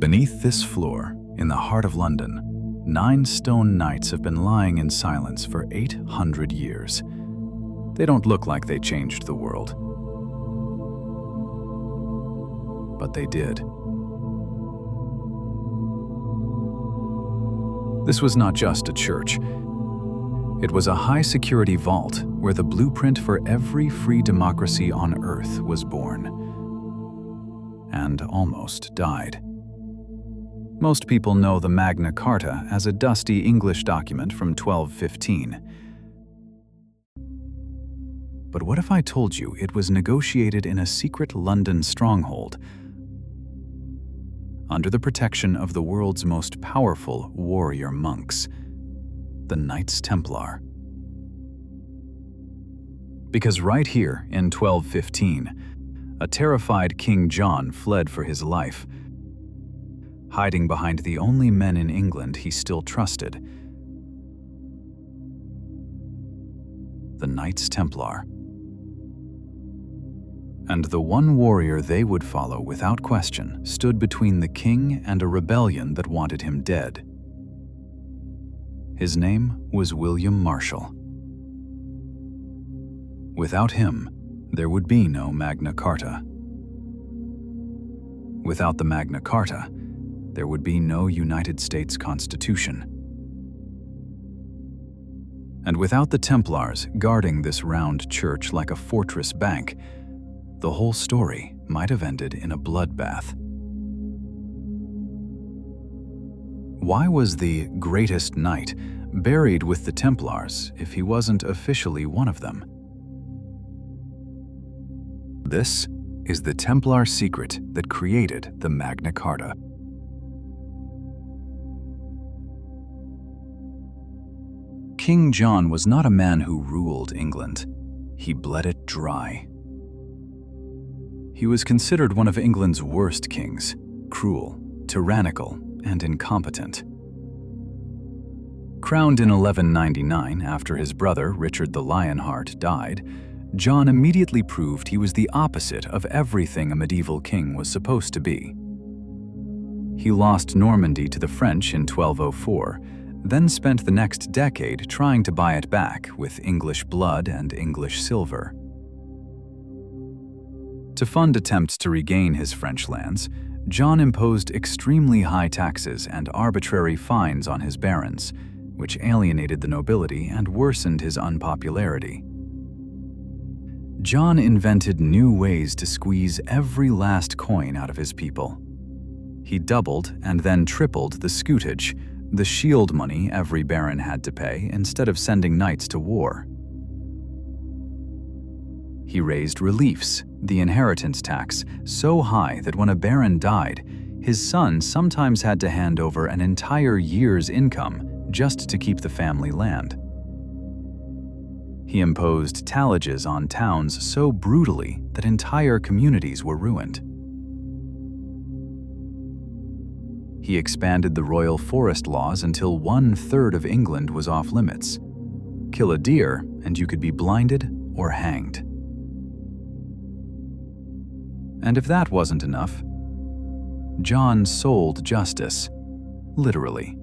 Beneath this floor, in the heart of London, 9 stone knights have been lying in silence for 800 years. They don't look like they changed the world. But they did. This was not just a church. It was a high-security vault where the blueprint for every free democracy on Earth was born. And almost died. Most people know the Magna Carta as a dusty English document from 1215. But what if I told you it was negotiated in a secret London stronghold, under the protection of the world's most powerful warrior monks, the Knights Templar? Because right here in 1215, a terrified King John fled for his life, hiding behind the only men in England he still trusted, the Knights Templar. And the one warrior they would follow without question stood between the king and a rebellion that wanted him dead. His name was William Marshal. Without him, there would be no Magna Carta. Without the Magna Carta, there would be no United States Constitution. And without the Templars guarding this round church like a fortress bank, the whole story might have ended in a bloodbath. Why was the greatest knight buried with the Templars if he wasn't officially one of them? This is the Templar secret that created the Magna Carta. King John was not a man who ruled England. He bled it dry. He was considered one of England's worst kings, cruel, tyrannical, and incompetent. Crowned in 1199 after his brother, Richard the Lionheart, died, John immediately proved he was the opposite of everything a medieval king was supposed to be. He lost Normandy to the French in 1204, then spent the next decade trying to buy it back with English blood and English silver. To fund attempts to regain his French lands, John imposed extremely high taxes and arbitrary fines on his barons, which alienated the nobility and worsened his unpopularity. John invented new ways to squeeze every last coin out of his people. He doubled and then tripled the scutage, the shield money every baron had to pay instead of sending knights to war. He raised reliefs, the inheritance tax, so high that when a baron died, his son sometimes had to hand over an entire year's income just to keep the family land. He imposed tallages on towns so brutally that entire communities were ruined. He expanded the royal forest laws until 1/3 of England was off limits. Kill a deer and you could be blinded or hanged. And if that wasn't enough, John sold justice, literally.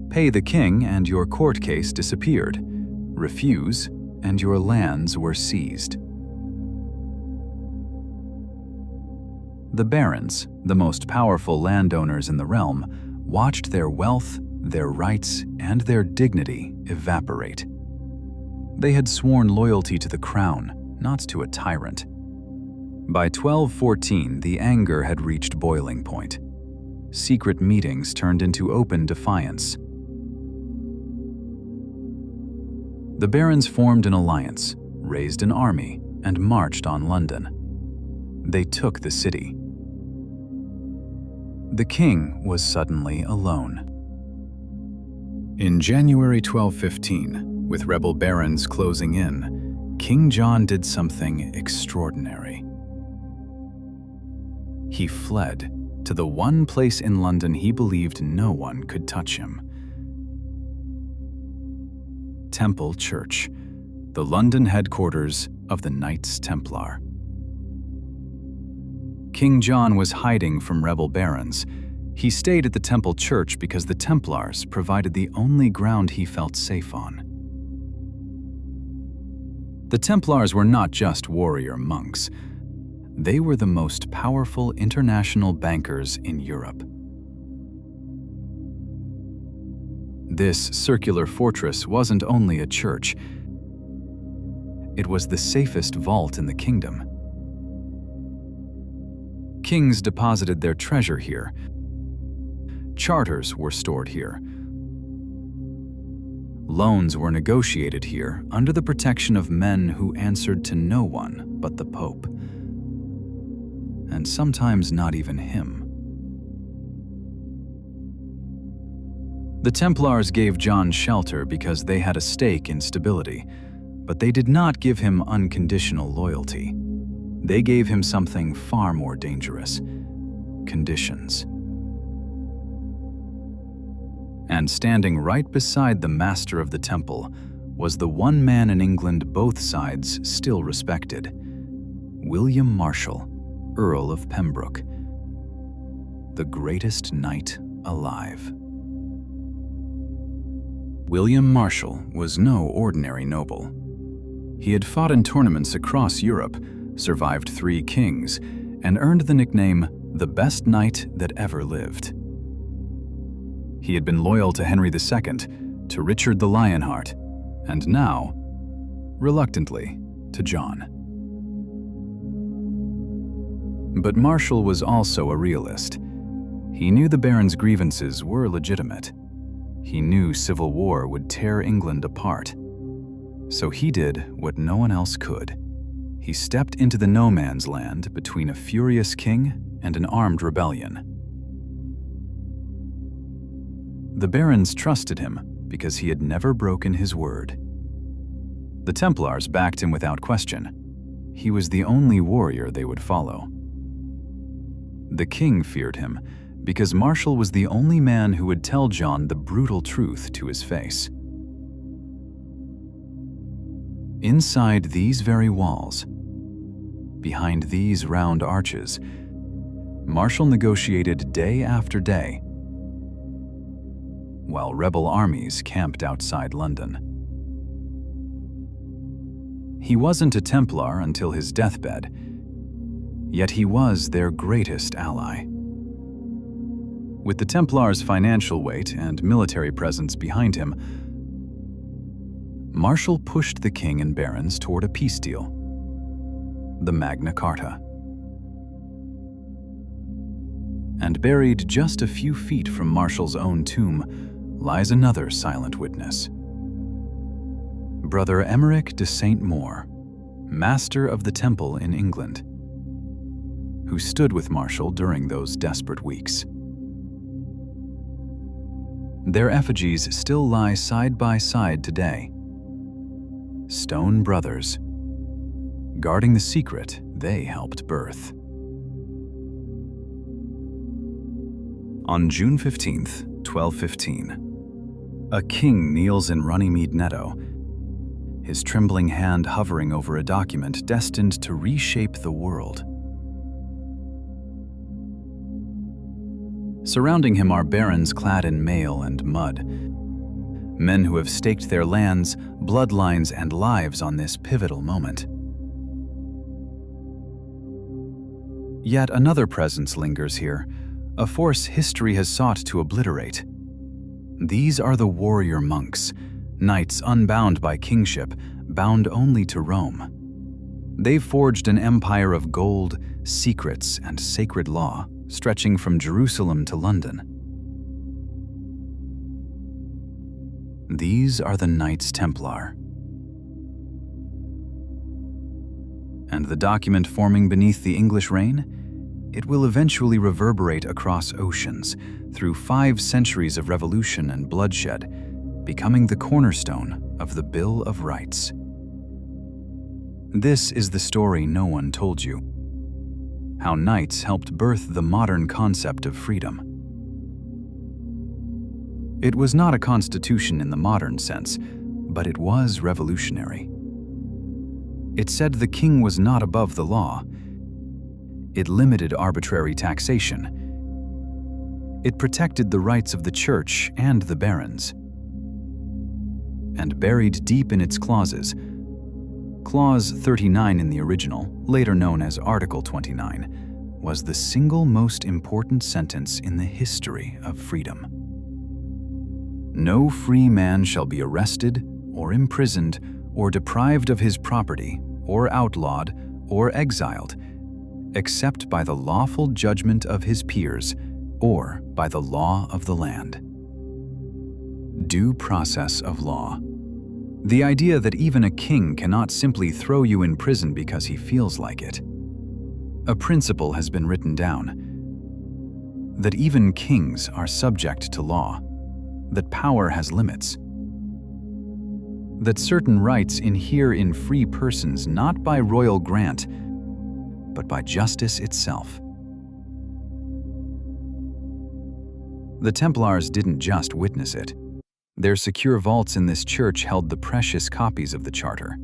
Pay the king and your court case disappeared. Refuse, and your lands were seized. The barons, the most powerful landowners in the realm, watched their wealth, their rights, and their dignity evaporate. They had sworn loyalty to the crown, not to a tyrant. By 1214, the anger had reached boiling point. Secret meetings turned into open defiance. The barons formed an alliance, raised an army, and marched on London. They took the city. The king was suddenly alone. In January 1215, with rebel barons closing in, King John did something extraordinary. He fled to the one place in London he believed no one could touch him. Temple Church, the London headquarters of the Knights Templar. King John was hiding from rebel barons, He stayed at the Temple Church because the Templars provided the only ground he felt safe on. The Templars were not just warrior monks. They were the most powerful international bankers in Europe. This circular fortress wasn't only a church. It was the safest vault in the kingdom. Kings deposited their treasure here. Charters were stored here. Loans were negotiated here under the protection of men who answered to no one but the Pope, and sometimes not even him. The Templars gave John shelter because they had a stake in stability, but they did not give him unconditional loyalty. They gave him something far more dangerous: conditions. And standing right beside the master of the temple was the one man in England both sides still respected: William Marshal, Earl of Pembroke, the greatest knight alive. William Marshal was no ordinary noble. He had fought in tournaments across Europe, survived 3 kings, and earned the nickname the best knight that ever lived. He had been loyal to Henry II, to Richard the Lionheart, and now, reluctantly, to John. But Marshal was also a realist. He knew the Baron's grievances were legitimate. He knew civil war would tear England apart. So he did what no one else could. He stepped into the no man's land between a furious king and an armed rebellion. The barons trusted him because he had never broken his word. The Templars backed him without question. He was the only warrior they would follow. The king feared him because Marshal was the only man who would tell John the brutal truth to his face. Inside these very walls, behind these round arches, Marshal negotiated day after day, while rebel armies camped outside London. He wasn't a Templar until his deathbed, yet he was their greatest ally. With the Templars' financial weight and military presence behind him, Marshal pushed the king and barons toward a peace deal: the Magna Carta. And buried just a few feet from Marshal's own tomb lies another silent witness: Brother Emeric de Saint Maur, Master of the Temple in England, who stood with Marshal during those desperate weeks. Their effigies still lie side by side today. Stone brothers, guarding the secret they helped birth. On June 15th, 1215, a king kneels in Runnymede Meadow, his trembling hand hovering over a document destined to reshape the world. Surrounding him are barons clad in mail and mud, men who have staked their lands, bloodlines, and lives on this pivotal moment. Yet another presence lingers here, a force history has sought to obliterate. These are the warrior monks, knights unbound by kingship, bound only to Rome. They've forged an empire of gold, secrets, and sacred law, stretching from Jerusalem to London. These are the Knights Templar. And the document forming beneath the English reign? It will eventually reverberate across oceans, through 5 centuries of revolution and bloodshed, becoming the cornerstone of the Bill of Rights. This is the story no one told you: how knights helped birth the modern concept of freedom. It was not a constitution in the modern sense, but it was revolutionary. It said the king was not above the law. It limited arbitrary taxation. It protected the rights of the church and the barons. And buried deep in its clauses, Clause 39 in the original, later known as Article 29, was the single most important sentence in the history of freedom. No free man shall be arrested or imprisoned or deprived of his property or outlawed or exiled, except by the lawful judgment of his peers or by the law of the land. Due process of law. The idea that even a king cannot simply throw you in prison because he feels like it. A principle has been written down that even kings are subject to law, that power has limits, that certain rights inhere in free persons not by royal grant, but by justice itself. The Templars didn't just witness it. Their secure vaults in this church held the precious copies of the charter.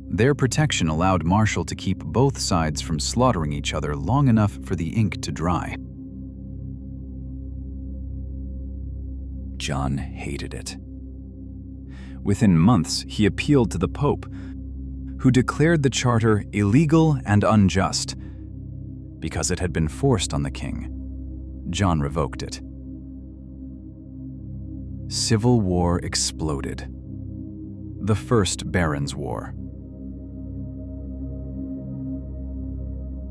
Their protection allowed Marshal to keep both sides from slaughtering each other long enough for the ink to dry. John hated it. Within months, he appealed to the Pope, who declared the charter illegal and unjust because it had been forced on the king. John revoked it. Civil war exploded. The First Barons' War.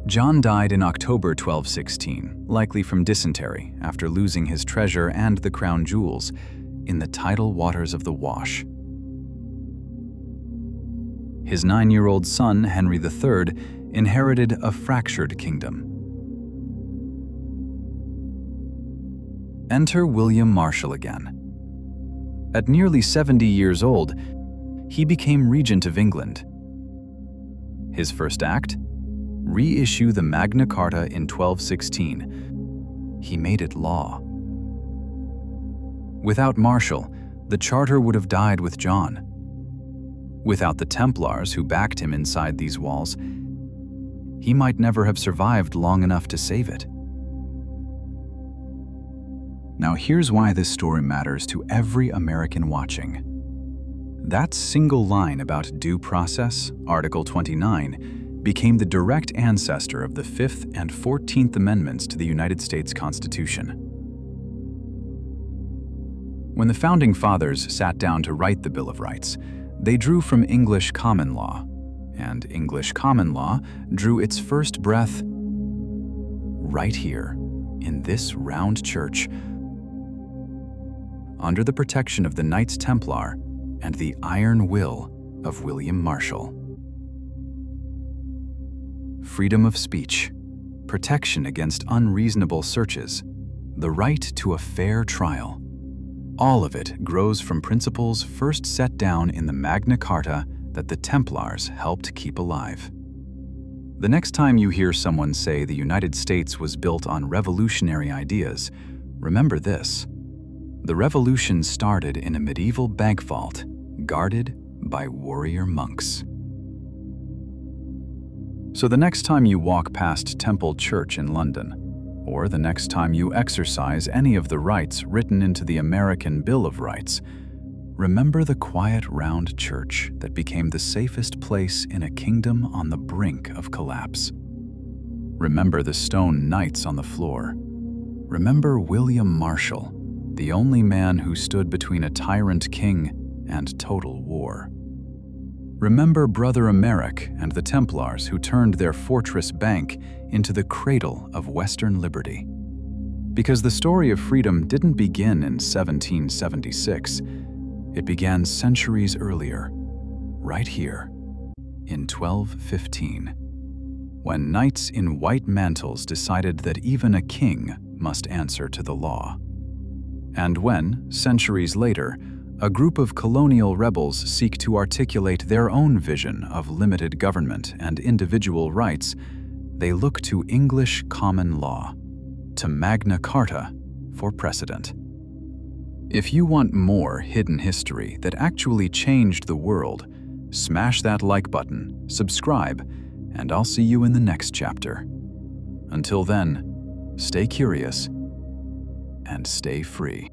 John died in October 1216, likely from dysentery, after losing his treasure and the crown jewels in the tidal waters of the Wash. His 9-year-old son, Henry III, inherited a fractured kingdom. Enter William Marshal again. At nearly 70 years old, he became regent of England. His first act? Reissue the Magna Carta in 1216. He made it law. Without Marshal, the charter would have died with John. Without the Templars who backed him inside these walls, he might never have survived long enough to save it. Now here's why this story matters to every American watching. That single line about due process, Article 29, became the direct ancestor of the 5th and 14th Amendments to the United States Constitution. When the Founding Fathers sat down to write the Bill of Rights, they drew from English common law, and English common law drew its first breath right here, in this round church, under the protection of the Knights Templar and the iron will of William Marshal. Freedom of speech, protection against unreasonable searches, the right to a fair trial. All of it grows from principles first set down in the Magna Carta that the Templars helped keep alive. The next time you hear someone say the United States was built on revolutionary ideas, remember this. The revolution started in a medieval bank vault, guarded by warrior monks. So the next time you walk past Temple Church in London, or the next time you exercise any of the rights written into the American Bill of Rights, remember the quiet round church that became the safest place in a kingdom on the brink of collapse. Remember the stone knights on the floor. Remember William Marshal, the only man who stood between a tyrant king and total war. Remember Brother Emmerich and the Templars who turned their fortress bank into the cradle of Western liberty. Because the story of freedom didn't begin in 1776. It began centuries earlier, right here, in 1215, when knights in white mantles decided that even a king must answer to the law. And when, centuries later, a group of colonial rebels seek to articulate their own vision of limited government and individual rights, they look to English common law, to Magna Carta, for precedent. If you want more hidden history that actually changed the world, smash that like button, subscribe, and I'll see you in the next chapter. Until then, stay curious and stay free.